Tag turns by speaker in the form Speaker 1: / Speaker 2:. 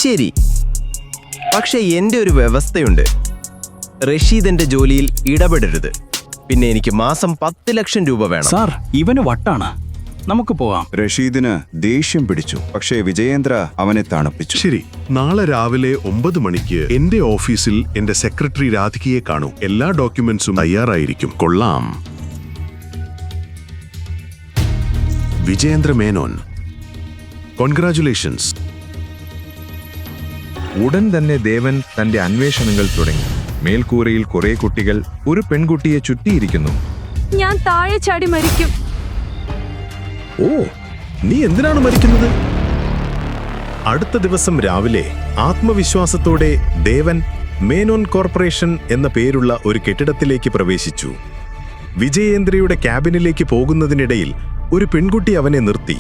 Speaker 1: ശരി, പക്ഷെ എൻ്റെ ഒരു വ്യവസ്ഥയുണ്ട്. റഷീദിന്റെ ജോലിയിൽ ഇടപെടരുത്. പിന്നെ എനിക്ക് മാസം 10 ലക്ഷം രൂപ വേണം.
Speaker 2: സാർ, ഇവന് വട്ടാണ്. നമുക്ക് പോവാം.
Speaker 3: റഷീദിന് ദേഷ്യം പിടിച്ചു, പക്ഷേ വിജയേന്ദ്ര അവനെ തണുപ്പിച്ചു.
Speaker 4: ശരി, നാളെ രാവിലെ 9 മണിക്ക് എന്റെ ഓഫീസിൽ എന്റെ സെക്രട്ടറി രാധികയെ കാണൂ. എല്ലാ ഡോക്യുമെന്റ്സും തയ്യാറായിരിക്കും. കൊള്ളാം. വിജയേന്ദ്ര മേനോൻ, കോൺഗ്രാറ്റുലേഷൻസ്.
Speaker 5: ഉടൻ തന്നെ ദേവൻ തന്റെ അന്വേഷണങ്ങൾ തുടങ്ങി. മേൽക്കൂരയിൽ കുറെ കുട്ടികൾ ഒരു പെൺകുട്ടിയെ ചുറ്റിയിരിക്കുന്നു.
Speaker 6: ഞാൻ താഴെ ചാടി മരിക്കും.
Speaker 4: ഓ, നീ എന്തിനാണ് മരിക്കുന്നത്? അടുത്ത ദിവസം രാവിലെ ആത്മവിശ്വാസത്തോടെ ദേവൻ മേനോൻ കോർപ്പറേഷൻ എന്ന പേരുള്ള ഒരു കെട്ടിടത്തിലേക്ക് പ്രവേശിച്ചു. വിജയേന്ദ്രയുടെ ക്യാബിനിലേക്ക് പോകുന്നതിനിടയിൽ ഒരു പെൺകുട്ടി അവനെ നിർത്തി.